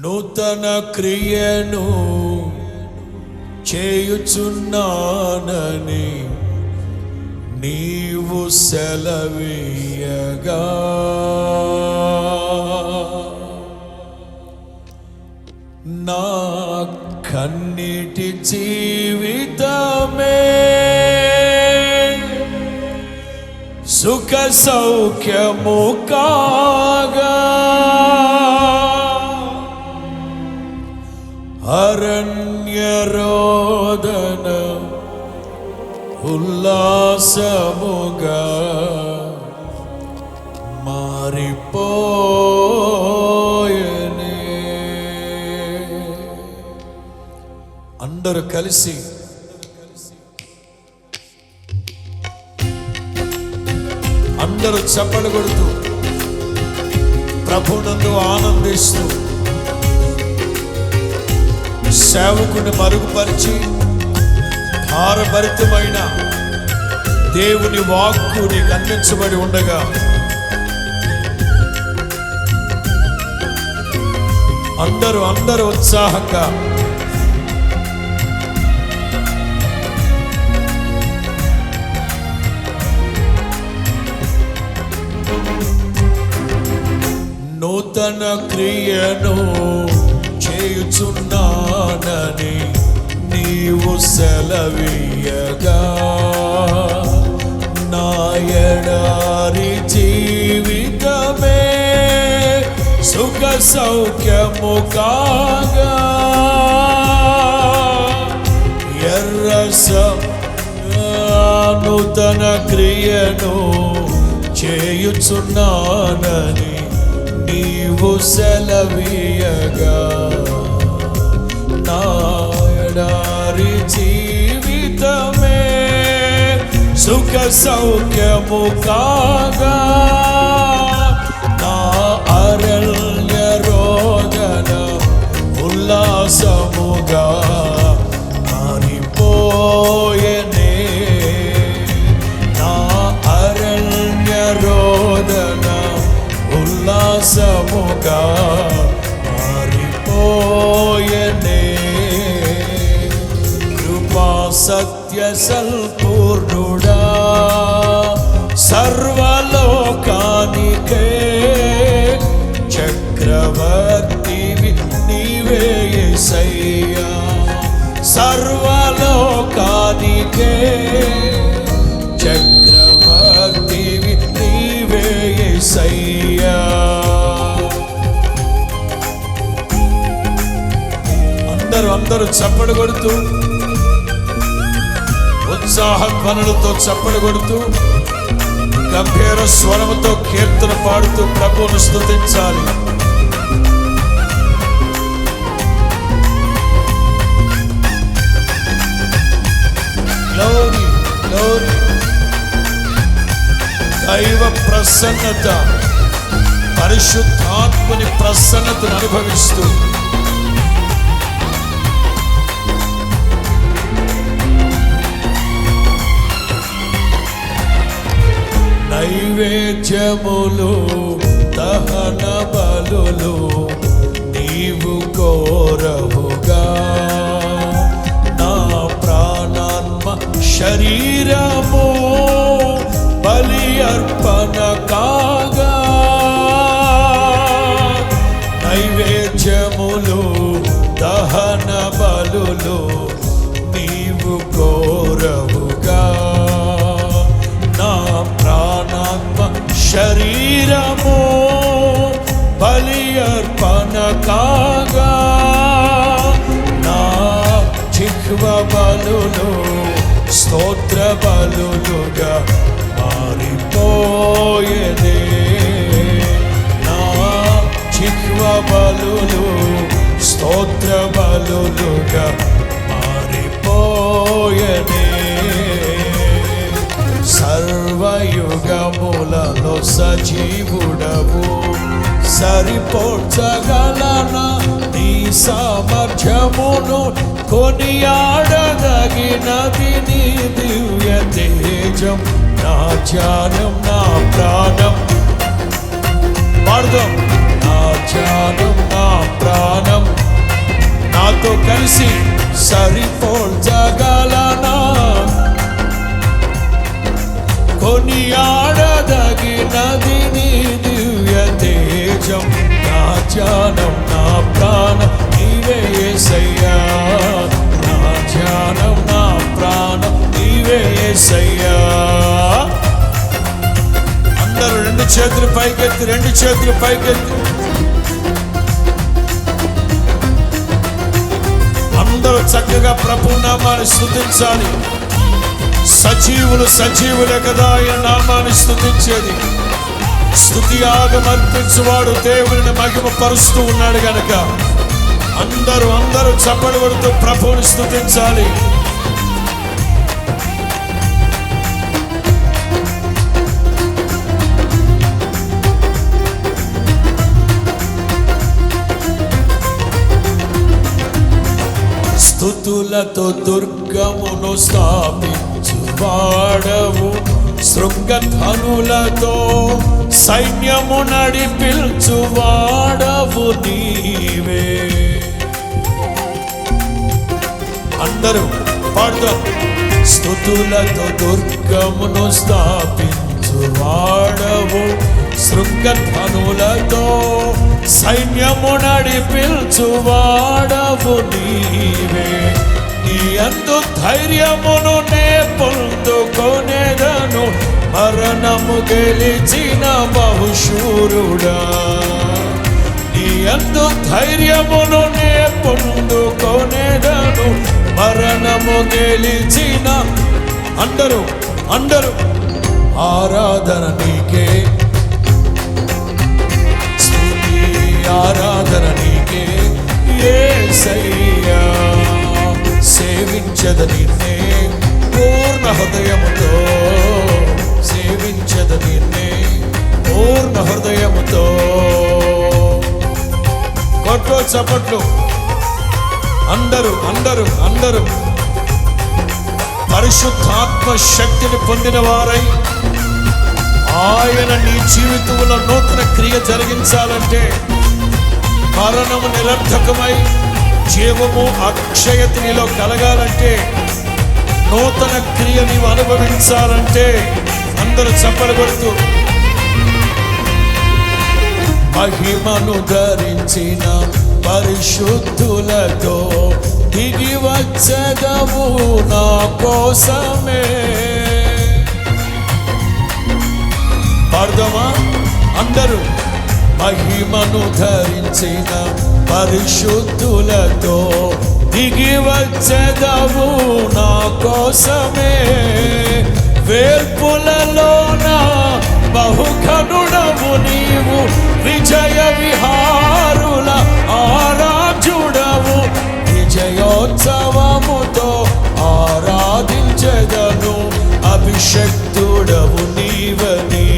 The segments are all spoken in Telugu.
నూతన క్రియను చేయుచున్నానని నీవు సెలవీయగా నా కన్నిటి జీవితమే సుఖ సౌఖ్యము కాగా అరణ్య రోదన ఉల్లాసముగా మారిపోయనే. అందరూ కలిసి అందరూ చప్పలు కొడుతూ ప్రభునందు ఆనందిస్తూ సేవకుని మరుగుపరిచి భారభరితమైన దేవుని వాక్కు నీకు అందించబడి ఉండగా అందరూ ఉత్సాహంగా నూతన క్రియను చేయుచున్నానని నీవు సెలవీయగా నా ఎడారి జీవితమే సుఖ సౌఖ్యము కాగా నూతన క్రియను చేయుచున్నానని నీవు సెలవీయగా నా ఎడారి జీవితమే సుఖ సౌఖ్యము కాగా నా అరణ్య రోదన ఉల్లాసముగా మారిపోయనే. నా అరణ్య రోదన ఉల్లాసముగా మారిపోయనే. కృపా సత్య సంపూర్ణుడా సర్వలోకానికే చక్రవర్తివి నీవే యేసయ్యా. సర్వలోకానికే చక్రవర్తివి నీవే యేసయ్యా. అందరూ చప్పడు కొడుతూ ఉత్సాహ ధ్వనులతో చప్పడు కొడుతూ గంభీర స్వరముతో కీర్తన పాడుతూ ప్రభువును స్తుతించాలి. Glory glory. దైవ ప్రసన్నత, పరిశుద్ధాత్మని ప్రసన్నతను అనుభవిస్తూ నైవేద్యములు దహన బలులు నీవు కోరవుగా నా ప్రాణాత్మ శరీరము బలి అర్పణ కాగా. నైవేద్యములు దహన బలులు నీవు కోరవుగా నా ప్రాణాత్మ శరీరము బలి అర్పణ కాగా. నా జిహ్వ బలులు స్తోత్ర బలులుగా మారిపోయనే. నా జిహ్వ బలులు స్తోత్ర బలులుగా మారిపోయనే. సర్వయుగములలో సజీవుడవు సరిపోర్చగలనా నీ సామర్థ్యమును కొనియాడదగినది నీ దివ్య తేజం. నా ధ్యానం నా ప్రాణం పాడుదాం. నా ధ్యానం నా ప్రాణం ధ్యానం నా ప్రాణం నీవే యేసయ్యా, నా ధ్యానం నా ప్రాణం నీవే యేసయ్యా. అందరూ రెండు చేతులు పైకెత్తి, రెండు చేతులు పైకెత్తి. అందరూ చక్కగా ప్రభు నామాన్ని స్తుతించాలి. సజీవులు సజీవులే కదా ఆయన నామాన్ని స్తుతించేది. స్తుతి యాగం అర్పించువాడు దేవుని మహిమ పరుస్తూ ఉన్నాడు గనక అందరూ చప్పట్లు కొడుతూ ప్రభువుని స్తుతించాలి. స్తుతులతో దుర్గమును స్థాపించువాడవు, శృంగధనులతో సైన్యము నడిపించువాడవు నీవే. అందరూ పాడుతాం. స్తుతులతో దుర్గమును స్థాపించువాడవు, శృంగధనులతో సైన్యము నడిపించువాడవు నీవే. నీ యందు ధైర్యమును నే పొందుకొనేదను, మరణము గెలిచిన బహుశూరుడా. నీ యందు ధైర్యమును నే పొందుకొనేదను, మరణము గెలిచిన. అందరూ ఆరాధన నీకే, స్తుతి ఆరాధన నీకే యేసయ్యా. సేవించద నిన్నే పూర్ణ హృదయముతో, సేవించద నిన్నే పూర్ణ హృదయముతో. కొట్లు చప్పట్లు. అందరూ పరిశుద్ధాత్మ శక్తిని పొందిన వారై ఆయన నీ జీవితంలో నూతన క్రియ జరిగించాలంటే, మరణము నిరర్థకమై జీవము అక్షయత నీలో కలగాలంటే, నూతన క్రియ నీవు అనుభవించాలంటే అందరూ చప్పట్లు కొడుతూ మహిమను ధరించిన పరిశుద్ధులతో దిగి వచ్చెదవు నా కోసమే. పాడదామా అందరూ. మహిమను ధరించిన పరిశుద్ధులతో దిగి వచ్చెదవు నా కోసమే. వేల్పులలోన బహుఘనుడవు నీవు, విజయ విహారుల ఆరాధ్యుడవు. విజయోత్సవముతో ఆరాధించెదను, అభిషక్తుడవు నీవని.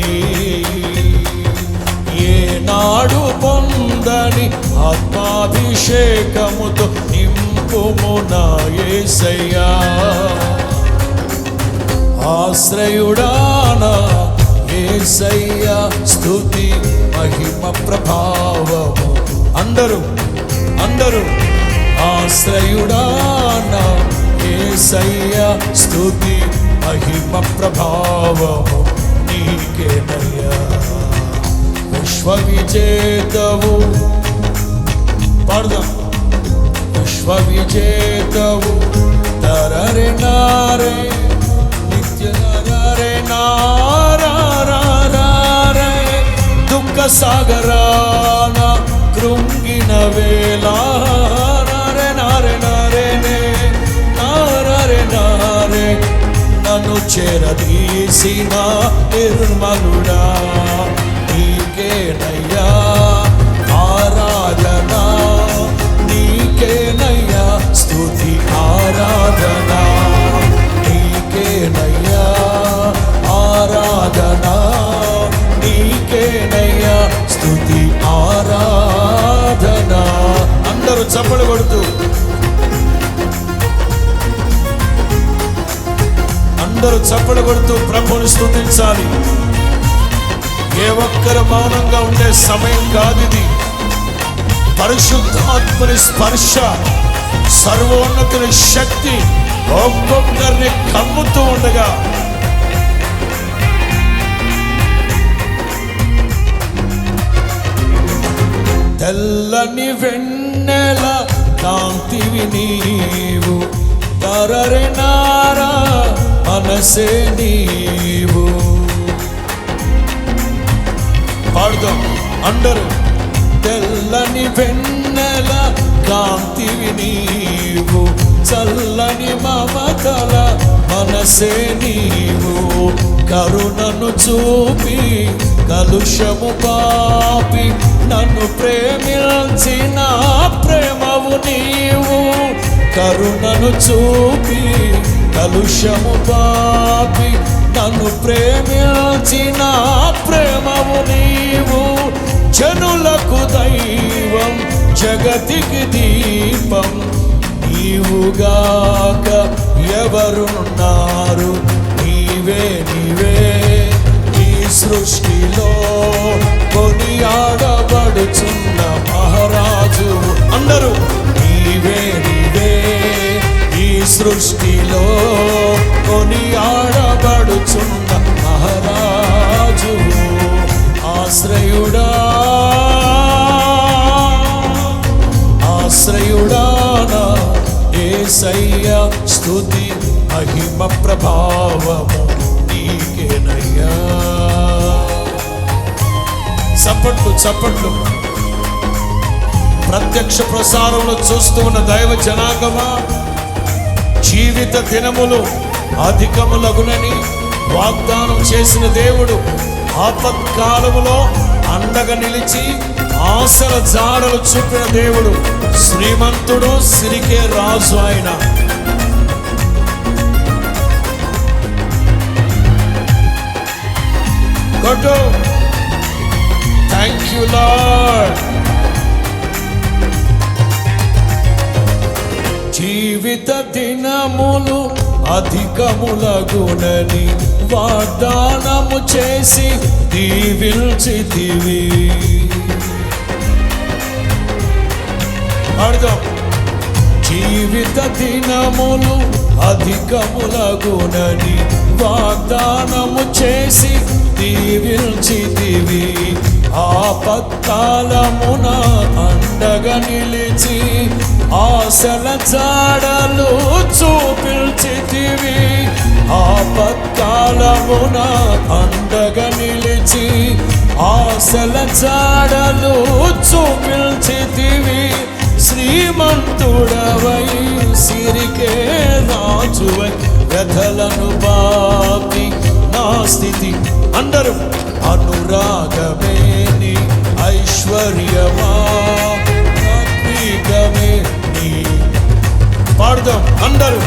ఏనాడు పొందని ఆత్మాభిషేకముతో నింపుము నా యేసయ్యా. ఆశ్రయుడానా యేసయ్యా, స్తుతి మహిమ ప్రభావము. అందరూ ఆశ్రయుడానా యేసయ్యా, స్తుతి మహిమ ప్రభావము నీకేనయ్యా. విశ్వవిజేతవు పాడదాం. విశ్వవిజేతవు తరరే నారే నిత్య నరే నారే. దుఃఖ సాగరాన కృంగిన వేళ నారే నన్ను చేరదీసిన నిర్మలుడా. నీకేనయ్యా ఆరాధన, నీకేనయ్యా స్తుతి ఆరాధన. నీకేనయ్యా ఆరాధన, నీకేనయ్యా స్తుతి ఆరాధన. అందరూ చప్పట్లు కొడుతూ ప్రభువుని స్తుతించాలి. ఏ ఒక్కరు మౌనంగా ఉండే సమయం కాదిది. పరిశుద్ధాత్మని స్పర్శ, సర్వోన్నతుని శక్తి ఒక్కొక్కరిని కమ్ముతూ ఉండగా తెల్లని వెన్నెల కాంతివి నీవు, తరరెనారా మనసే నీవు. పాడుదాం అందరూ. తెల్లని వెన్నెల కాంతివి నీవు, చల్లని మమతల మనసే నీవు. కరుణను చూపి కలుషము పాపి నన్ను ప్రేమించిన ప్రేమవు నీవు. కరుణను చూపి కలుషము పాపి నన్ను ప్రేమించిన ప్రేమవు నీవు. జనులకు దైవం జగతికి దీపం నీవుగాక ఎవరున్నారు. నీవే నీవే ఈ సృష్టిలో కొనియాడబడుచున్న మహారాజు. అందరూ నీవే నీవే ఈ సృష్టిలో కొనియాడబడుచున్న మహారాజు. ఆశ్రయుడా ఆశ్రయుడానా యేసయ్యా, స్తుతి మహిమ ప్రభావము నీకేనయ్యా. చప్పట్లు చప్పట్లు. ప్రత్యక్ష ప్రసారంలో చూస్తూ ఉన్న దైవ జనాంగమా, జీవిత దినములు అధికములగునని వాగ్దానం చేసిన దేవుడు ఆపత్కాలములో అండగా నిలిచి ఆశల జాడలు చూపిన దేవుడు. శ్రీమంతుడు, సిరికే రాజు ఆయన. కొట్టు. Thank you lord. జీవిత దినములు అధికములగునని వాగ్దానము చేసి దీవించితివి. అర్థం. జీవిత దినములు అధికములగునని వాగ్దానము చేసి దీవించితివి. ఆపత్కాలమున అండగా నిలిచి ఆశల జాడలు చూపించితివి. ఆపత్కాలమున అండగా నిలిచి ఆశల జాడలు చూపించితివి. శ్రీమంతుడవై సిరికే రాజువై వ్యధలను బాపి నా స్థితి. అందరూ అనురాగమే నీ ఐశ్వర్యమా, ఆత్మీకమే నీ. పాడదాం అందరూ.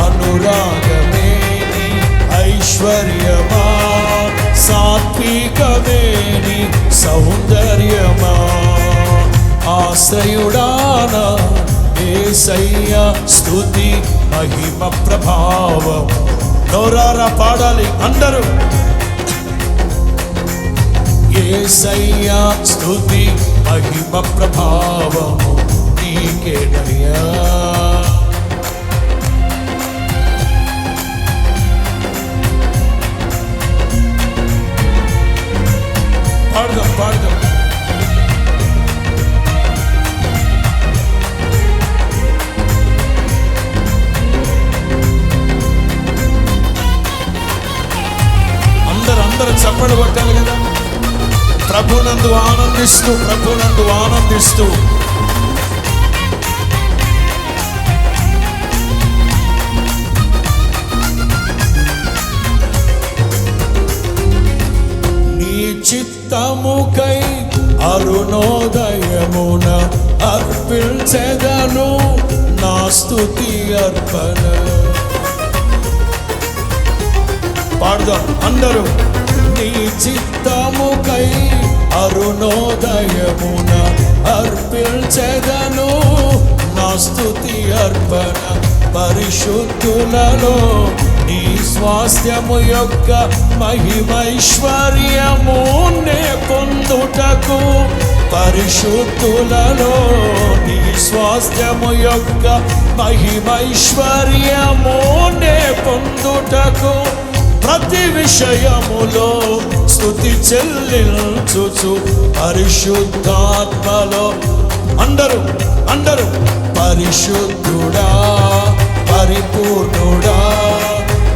అనురాగమే నీ ఐశ్వర్యమా, సాత్వికమే నీ సౌందర్యమా. ఆశ్రయుడానా యేసయ్యా, స్తుతి మహిమ ప్రభావం. నోరారా పాడాలి అందరూ. యేసయ్యా, స్తుతి మహిమ ప్రభావము నీకేనయ్యా. పాడదాం పాడదాం. అందరూ చప్పట్లు కొట్టాలి కదా. ప్రభునందు ఆనందిస్తూ, ప్రభునందు ఆనందిస్తూ. నీ చిత్తముకై అరుణోదయమున అర్పించెదను నా స్తుతి అర్పణ. పాడదాం అందరూ. నీ చిత్తముకై అరుణోదయమున అర్పించెదను నా స్తుతి అర్పణ. పరిశుద్ధులలో నీ స్వాస్థ్యము యొక్క మహిమైశ్వర్యము నే పొందుటకు. పరిశుద్ధులలో నీ స్వాస్థ్యము యొక్క మహిమైశ్వర్యము నే పొందుటకు. ప్రతి విషయములో స్తుతి చెల్లించుచు పరిశుద్ధాత్మలో అందరూ పరిశుద్ధుడా పరిపూర్ణుడా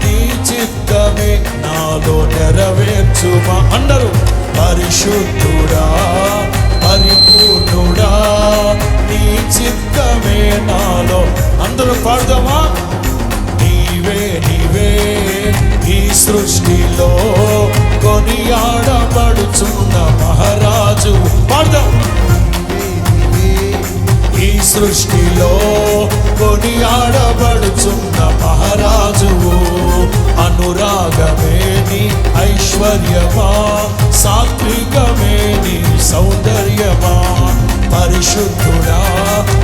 నీ చిత్తమే నాలో నెరవేర్చుమా. అందరూ పరిశుద్ధుడా పరిపూర్ణుడా నీ చిత్తమే నాలో. అందరూ పాడదామా? నీవే ఈ సృష్టిలో కొనియాడబడుచున్న మహారాజు. పాడదాం. ఈ సృష్టిలో కొనియాడబడుచున్న మహారాజువు. అనురాగమే నీ ఐశ్వర్యమా, సాత్వికమే నీ సౌందర్యమా. పరిశుద్ధుడా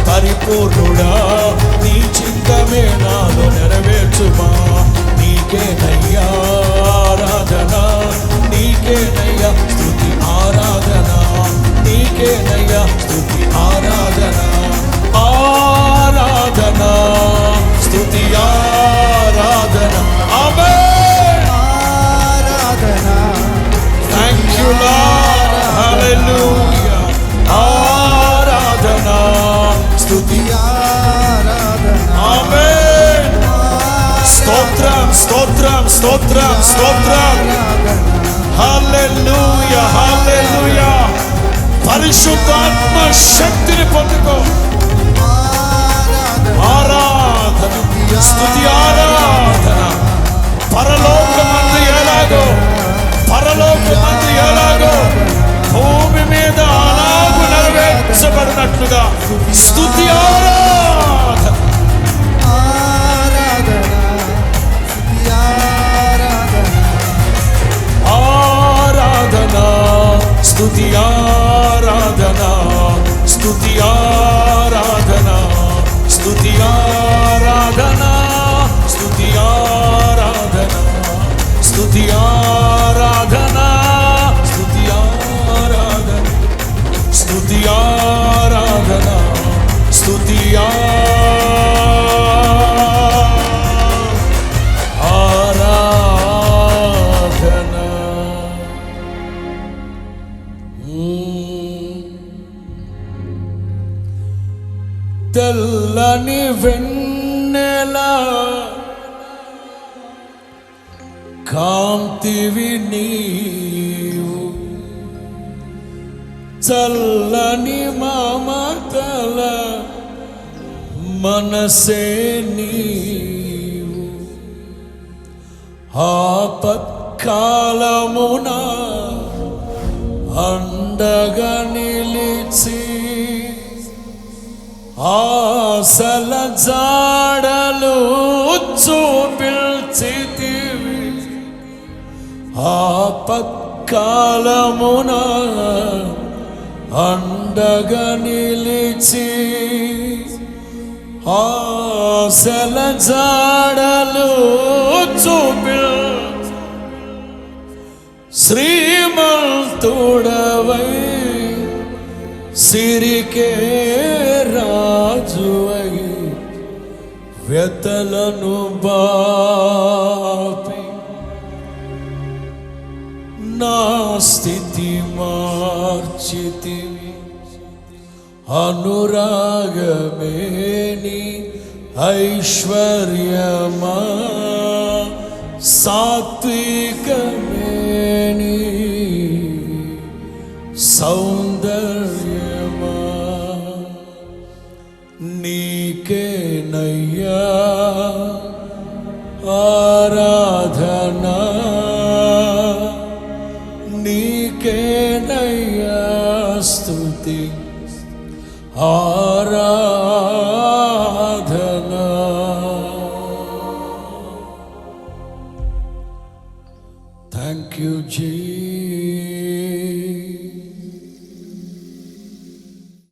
పరిపూర్ణుడా నీ చిత్తమే నాలో నెరవేర్చుమా. నీకేనయ్యా ఆరాధన, నీకేనయ్యా స్తుతి ఆరాధన, నీకేనయ్యా స్తుతి ఆరాధన. ఆరాధన స్తుతి ఆరాధన. ఆమేన్. ఆరాధన. Thank you Lord. హల్లెలూయా. ఆరాధన స్తుతి ఆరాధన. ఆమేన్. స్తోత్రం స్తోత్రం స్తోత్రం స్తోత్రం. హల్లెలూయా హల్లెలూయా. పరిశుద్ధాత్మ శక్తిని పొందుకో. ఆరాధన స్తుతి ఆరాధన. పరలోకమందు ఎలాగో భూమి మీద అలాగు నెరవేర్చబడినట్లుగా స్తుతి ఆరాధన. ఆరాధన స్తుతి ఆరాధన స్తుతి ఆరాధన స్తుతి ఆరాధన స్తుతి ఆరాధన స్తుతి ఆరాధన స్తుతి ఆరాధన స్తుతి ఆరాధన స్తుతి తెల్లని వెన్నెల కాంతివి నీవు, చల్లని మమతల మనసే నీవు. ఆపత్కాలమున అండగా నిలిచి ఆశల జాడలు చూపిల్చితివి. ఆపత్కాలమున అండగా నిలిచి ఆశల జాడలు చూపిల్. శ్రీమంతుడవై సిరికే రాజువై వ్యతలను బాపి నా స్థితి మార్చితివి. అనురాగమేని ఐశ్వర్యమా, సాత్వికమేని సౌందర్యమా. నీకేనయ్యా ఆరాధన, నీకేనయ్యా స్తుతి ఆరాధన. Thank you G.